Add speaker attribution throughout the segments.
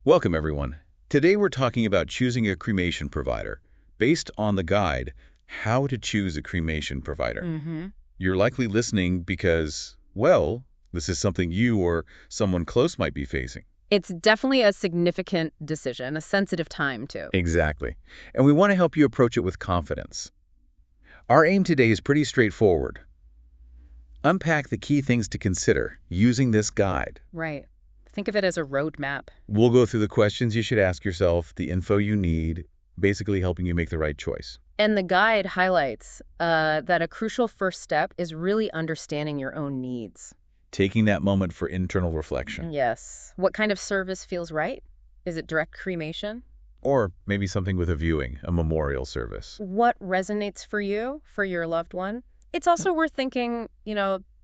Speaker 1: Welcome, everyone. Today we're talking about choosing a cremation provider based on the guide, How to Choose a Cremation Provider.
Speaker 2: Mm-hmm.
Speaker 1: You're likely listening because, well, this is something you or someone close might be facing.
Speaker 2: It's definitely a significant decision, a sensitive time, too.
Speaker 1: Exactly. And we want to help you approach it with confidence. Our aim today is pretty straightforward. Unpack the key things to consider using this guide.
Speaker 2: Right. Think of it as a roadmap.
Speaker 1: We'll go through the questions you should ask yourself, the info you need, basically helping you make the right choice.
Speaker 2: And the guide highlights that a crucial first step is really understanding your own needs.
Speaker 1: Taking that moment for internal reflection.
Speaker 2: Yes. What kind of service feels right? Is it direct cremation?
Speaker 1: Or maybe something with a viewing, a memorial service.
Speaker 2: What resonates for you, for your loved one? It's also worth thinking,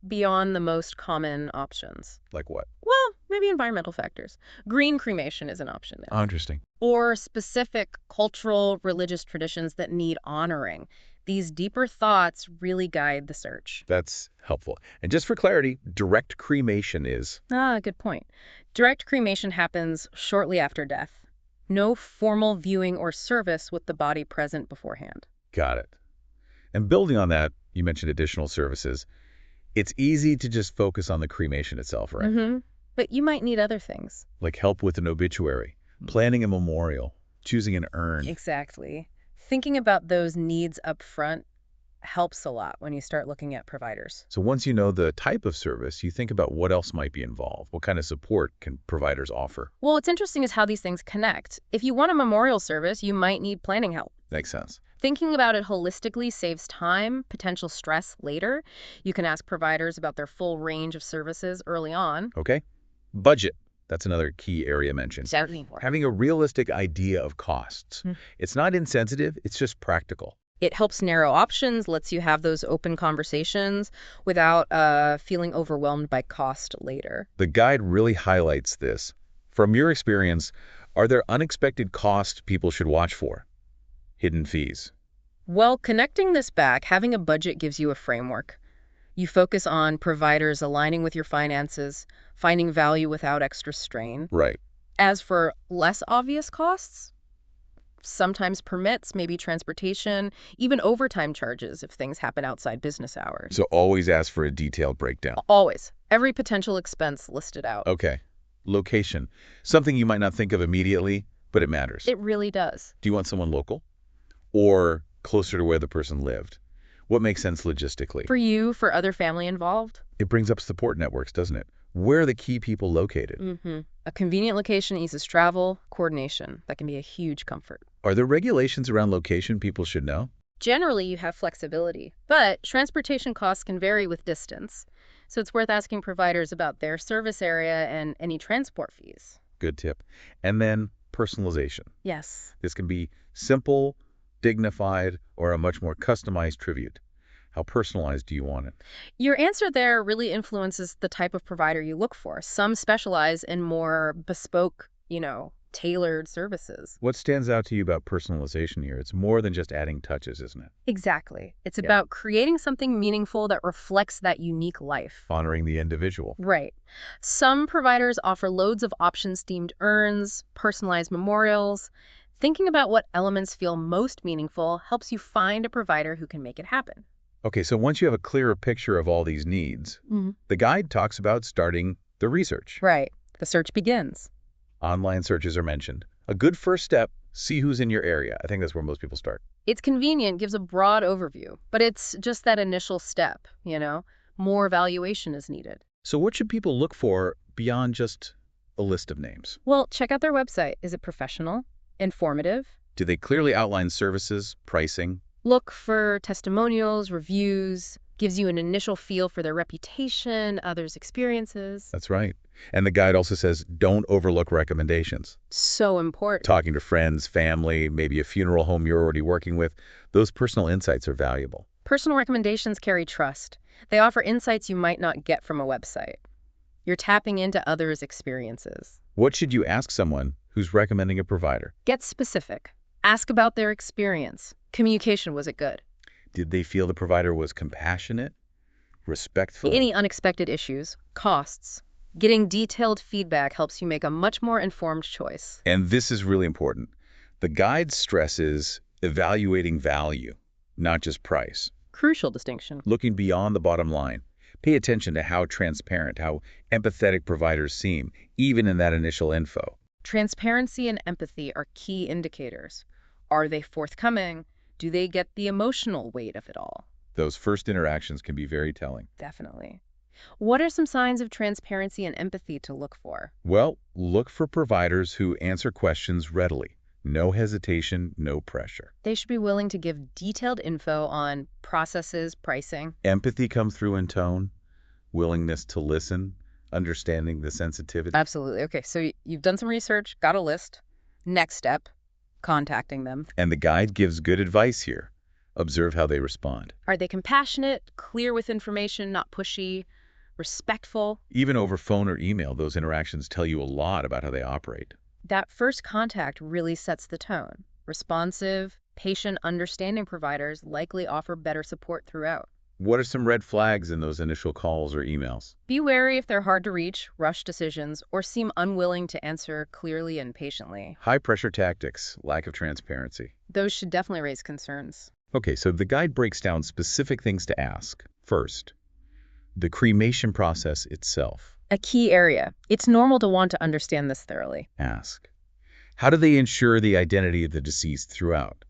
Speaker 2: beyond the most common options.
Speaker 1: Like what?
Speaker 2: Well, maybe environmental factors. Green cremation is an option there.
Speaker 1: Oh, interesting.
Speaker 2: Or specific cultural, religious traditions that need honoring. These deeper thoughts really guide the search.
Speaker 1: That's helpful. And just for clarity, direct cremation is...
Speaker 2: Good point. Direct cremation happens shortly after death. No formal viewing or service with the body present beforehand.
Speaker 1: Got it. And building on that, you mentioned additional services. It's easy to just focus on the cremation itself, right?
Speaker 2: Mm-hmm. But you might need other things.
Speaker 1: Like help with an obituary, planning a memorial, choosing an urn.
Speaker 2: Exactly. Thinking about those needs up front helps a lot when you start looking at providers.
Speaker 1: So once you know the type of service, you think about what else might be involved. What kind of support can providers offer?
Speaker 2: Well, what's interesting is how these things connect. If you want a memorial service, you might need planning help.
Speaker 1: Makes sense.
Speaker 2: Thinking about it holistically saves time, potential stress later. You can ask providers about their full range of services early on.
Speaker 1: Okay. Budget. That's another key area mentioned.
Speaker 2: Exactly.
Speaker 1: Having a realistic idea of costs. It's not insensitive, it's just practical.
Speaker 2: It helps narrow options, lets you have those open conversations without feeling overwhelmed by cost later.
Speaker 1: The guide really highlights this. From your experience, are there unexpected costs people should watch for? Hidden fees.
Speaker 2: Well, connecting this back, having a budget gives you a framework. You focus on providers aligning with your finances, finding value without extra strain.
Speaker 1: Right.
Speaker 2: As for less obvious costs, sometimes permits, maybe transportation, even overtime charges if things happen outside business hours.
Speaker 1: So always ask for a detailed breakdown.
Speaker 2: Always. Every potential expense listed out.
Speaker 1: Okay. Location. Something you might not think of immediately, but it matters.
Speaker 2: It really does.
Speaker 1: Do you want someone local? Or closer to where the person lived? What makes sense logistically?
Speaker 2: For you, for other family involved?
Speaker 1: It brings up support networks, doesn't it? Where are the key people located?
Speaker 2: Mm-hmm. A convenient location eases travel, coordination. That can be a huge comfort.
Speaker 1: Are there regulations around location people should know?
Speaker 2: Generally, you have flexibility, but transportation costs can vary with distance. So it's worth asking providers about their service area and any transport fees.
Speaker 1: Good tip. And then personalization.
Speaker 2: Yes.
Speaker 1: This can be simple, dignified, or a much more customized tribute. How personalized do you want it?
Speaker 2: Your answer there really influences the type of provider you look for. Some specialize in more bespoke, tailored services.
Speaker 1: What stands out to you about personalization here? It's more than just adding touches, isn't it?
Speaker 2: Exactly. It's
Speaker 1: Yeah.
Speaker 2: about creating something meaningful that reflects that unique life.
Speaker 1: Honoring the individual.
Speaker 2: Right. Some providers offer loads of options-themed urns, personalized memorials. Thinking about what elements feel most meaningful helps you find a provider who can make it happen.
Speaker 1: Okay, so once you have a clearer picture of all these needs, the guide talks about starting the research.
Speaker 2: Right. The search begins.
Speaker 1: Online searches are mentioned. A good first step, see who's in your area. I think that's where most people start.
Speaker 2: It's convenient, gives a broad overview, but it's just that initial step, More evaluation is needed.
Speaker 1: So what should people look for beyond just a list of names?
Speaker 2: Well, check out their website. Is it professional? Informative?
Speaker 1: Do they clearly outline services, pricing?
Speaker 2: Look for testimonials, reviews, gives you an initial feel for their reputation, others' experiences.
Speaker 1: That's right. And the guide also says don't overlook recommendations.
Speaker 2: So important.
Speaker 1: Talking to friends, family, maybe a funeral home you're already working with, those personal insights are valuable.
Speaker 2: Personal recommendations carry trust. They offer insights you might not get from a website. You're tapping into others' experiences.
Speaker 1: What should you ask someone who's recommending a provider?
Speaker 2: Get specific. Ask about their experience. Communication, was it good?
Speaker 1: Did they feel the provider was compassionate, respectful?
Speaker 2: Any unexpected issues, costs, Getting detailed feedback helps you make a much more informed choice.
Speaker 1: And this is really important. The guide stresses evaluating value, not just price.
Speaker 2: Crucial distinction.
Speaker 1: Looking beyond the bottom line. Pay attention to how transparent, how empathetic providers seem, even in that initial info.
Speaker 2: Transparency and empathy are key indicators. Are they forthcoming? Do they get the emotional weight of it all?
Speaker 1: Those first interactions can be very telling.
Speaker 2: Definitely. What are some signs of transparency and empathy to look for?
Speaker 1: Well, look for providers who answer questions readily. No hesitation, no pressure.
Speaker 2: They should be willing to give detailed info on processes, pricing.
Speaker 1: Empathy comes through in tone, willingness to listen, understanding the sensitivity.
Speaker 2: Absolutely. Okay, so you've done some research, got a list. Next step, contacting them.
Speaker 1: And the guide gives good advice here. Observe how they respond.
Speaker 2: Are they compassionate, clear with information, not pushy, respectful?
Speaker 1: Even over phone or email, those interactions tell you a lot about how they operate.
Speaker 2: That first contact really sets the tone. Responsive, patient, understanding providers likely offer better support throughout.
Speaker 1: What are some red flags in those initial calls or emails?
Speaker 2: Be wary if they're hard to reach, rush decisions, or seem unwilling to answer clearly and patiently.
Speaker 1: High-pressure tactics, lack of transparency.
Speaker 2: Those should definitely raise concerns.
Speaker 1: Okay, so the guide breaks down specific things to ask. First, the cremation process itself.
Speaker 2: A key area. It's normal to want to understand this thoroughly.
Speaker 1: Ask, how do they ensure the identity of the deceased throughout?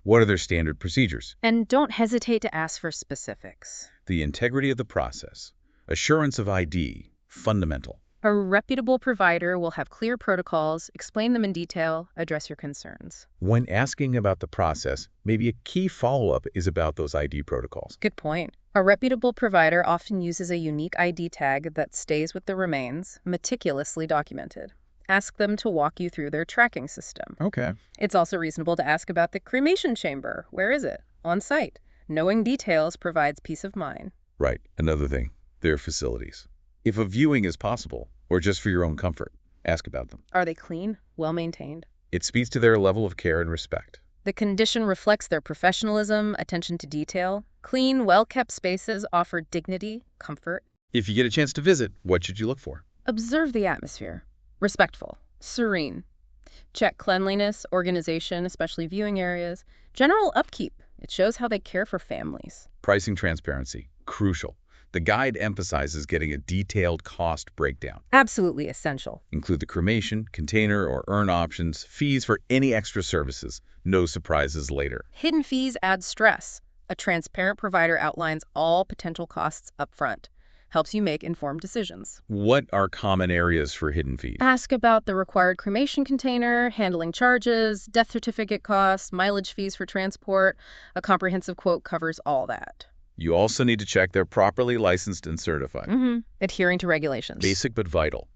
Speaker 1: What are their standard procedures?
Speaker 2: And don't hesitate to ask for specifics.
Speaker 1: The integrity of the process. Assurance of ID, fundamental.
Speaker 2: A reputable provider will have clear protocols, explain them in detail, address your concerns.
Speaker 1: When asking about the process, maybe a key follow-up is about those ID protocols.
Speaker 2: Good point. A reputable provider often uses a unique ID tag that stays with the remains, meticulously documented. Ask them to walk you through their tracking system.
Speaker 1: Okay.
Speaker 2: It's also reasonable to ask about the cremation chamber. Where is it? On site. Knowing details provides peace of mind.
Speaker 1: Right. Another thing, their facilities. If a viewing is possible, or just for your own comfort, ask about them.
Speaker 2: Are they clean? Well maintained?
Speaker 1: It speaks to their level of care and respect.
Speaker 2: The condition reflects their professionalism, attention to detail. Clean, well-kept spaces offer dignity, comfort.
Speaker 1: If you get a chance to visit, what should you look for?
Speaker 2: Observe the atmosphere. Respectful, serene. Check cleanliness, organization, especially viewing areas. General upkeep. It shows how they care for families.
Speaker 1: Pricing transparency, crucial. The guide emphasizes getting a detailed cost breakdown.
Speaker 2: Absolutely essential.
Speaker 1: Include the cremation, container, or urn options, fees for any extra services. No surprises later.
Speaker 2: Hidden fees add stress. A transparent provider outlines all potential costs up front. Helps you make informed decisions.
Speaker 1: What are common areas for hidden fees?
Speaker 2: Ask about the required cremation container, handling charges, death certificate costs, mileage fees for transport. A comprehensive quote covers all that.
Speaker 1: You also need to check they're properly licensed and certified.
Speaker 2: Adhering to regulations.
Speaker 1: Basic but vital.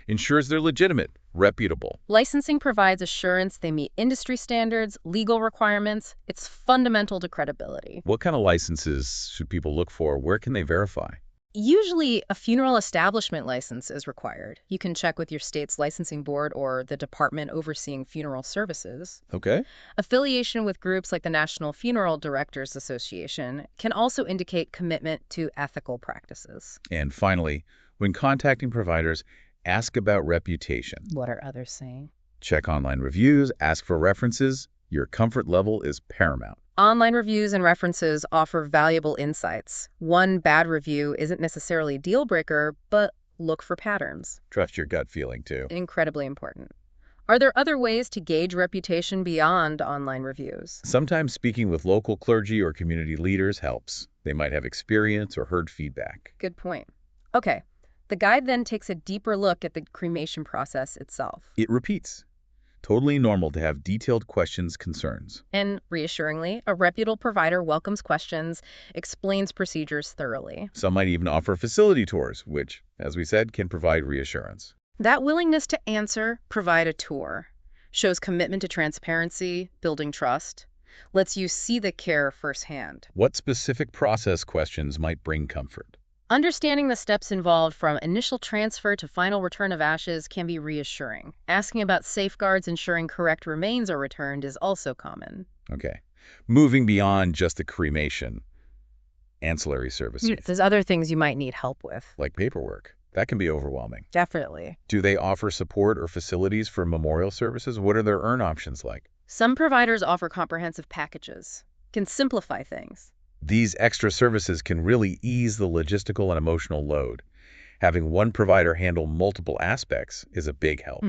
Speaker 1: Ensures they're legitimate, reputable.
Speaker 2: Licensing provides assurance they meet industry standards, legal requirements. It's fundamental to credibility.
Speaker 1: What kind of licenses should people look for? Where can they verify?
Speaker 2: Usually, a funeral establishment license is required. You can check with your state's licensing board or the department overseeing funeral services.
Speaker 1: Okay.
Speaker 2: Affiliation with groups like the National Funeral Directors Association can also indicate commitment to ethical practices.
Speaker 1: And finally, when contacting providers, ask about reputation.
Speaker 2: What are others saying?
Speaker 1: Check online reviews, ask for references. Your comfort level is paramount.
Speaker 2: Online reviews and references offer valuable insights. One bad review isn't necessarily a deal breaker, but look for patterns.
Speaker 1: Trust your gut feeling, too.
Speaker 2: Incredibly important. Are there other ways to gauge reputation beyond online reviews?
Speaker 1: Sometimes speaking with local clergy or community leaders helps. They might have experience or heard feedback.
Speaker 2: Good point. Okay, the guide then takes a deeper look at the cremation process itself.
Speaker 1: It repeats. Totally normal to have detailed questions, concerns.
Speaker 2: And reassuringly, a reputable provider welcomes questions, explains procedures thoroughly.
Speaker 1: Some might even offer facility tours, which, as we said, can provide reassurance.
Speaker 2: That willingness to answer, provide a tour, shows commitment to transparency, building trust, lets you see the care firsthand.
Speaker 1: What specific process questions might bring comfort?
Speaker 2: Understanding the steps involved from initial transfer to final return of ashes can be reassuring. Asking about safeguards ensuring correct remains are returned is also common.
Speaker 1: Okay. Moving beyond just the cremation, ancillary services.
Speaker 2: There's other things you might need help with.
Speaker 1: Like paperwork. That can be overwhelming.
Speaker 2: Definitely.
Speaker 1: Do they offer support or facilities for memorial services? What are their earn options like?
Speaker 2: Some providers offer comprehensive packages, can simplify things.
Speaker 1: These extra services can really ease the logistical and emotional load. Having one provider handle multiple aspects is a big help.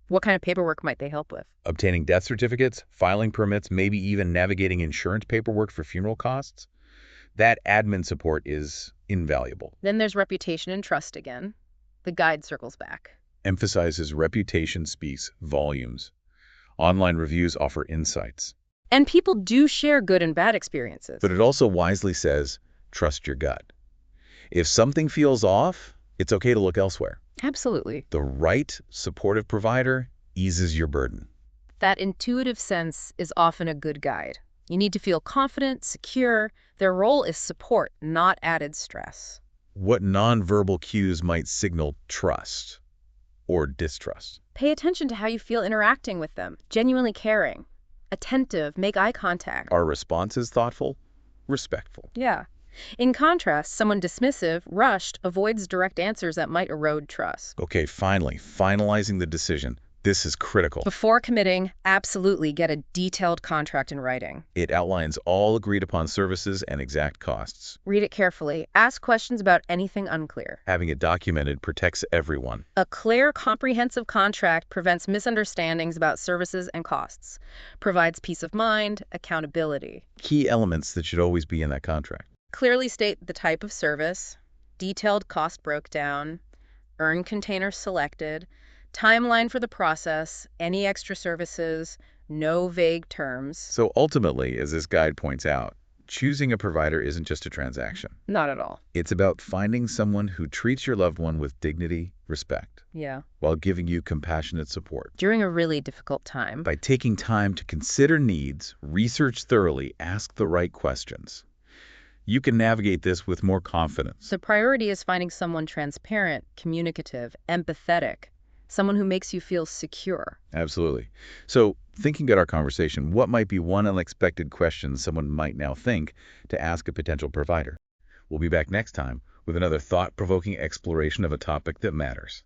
Speaker 2: What kind of paperwork might they help with?
Speaker 1: Obtaining death certificates, filing permits, maybe even navigating insurance paperwork for funeral costs. That admin support is invaluable.
Speaker 2: Then there's reputation and trust again. The guide circles back.
Speaker 1: Emphasizes reputation speaks volumes. Online reviews offer insights.
Speaker 2: And people do share good and bad experiences.
Speaker 1: But it also wisely says, trust your gut. If something feels off, it's okay to look elsewhere.
Speaker 2: Absolutely.
Speaker 1: The right supportive provider eases your burden.
Speaker 2: That intuitive sense is often a good guide. You need to feel confident, secure. Their role is support, not added stress.
Speaker 1: What nonverbal cues might signal trust or distrust?
Speaker 2: Pay attention to how you feel interacting with them. Genuinely caring, attentive, make eye contact.
Speaker 1: Are responses thoughtful, respectful?
Speaker 2: Yeah. In contrast, someone dismissive, rushed, avoids direct answers that might erode trust.
Speaker 1: Okay, finally, finalizing the decision. This is critical.
Speaker 2: Before committing, absolutely get a detailed contract in writing.
Speaker 1: It outlines all agreed upon services and exact costs.
Speaker 2: Read it carefully. Ask questions about anything unclear.
Speaker 1: Having it documented protects everyone.
Speaker 2: A clear, comprehensive contract prevents misunderstandings about services and costs, provides peace of mind, accountability.
Speaker 1: Key elements that should always be in that contract.
Speaker 2: Clearly state the type of service, detailed cost breakdown, earn container selected, timeline for the process, any extra services, no vague terms.
Speaker 1: So ultimately, as this guide points out, choosing a provider isn't just a transaction.
Speaker 2: Not at all.
Speaker 1: It's about finding someone who treats your loved one with dignity, respect,
Speaker 2: Yeah.
Speaker 1: while giving you compassionate support.
Speaker 2: During a really difficult time.
Speaker 1: By taking time to consider needs, research thoroughly, ask the right questions, you can navigate this with more confidence.
Speaker 2: The priority is finding someone transparent, communicative, empathetic, someone who makes you feel secure.
Speaker 1: Absolutely. So, thinking about our conversation, what might be one unexpected question someone might now think to ask a potential provider? We'll be back next time with another thought-provoking exploration of a topic that matters.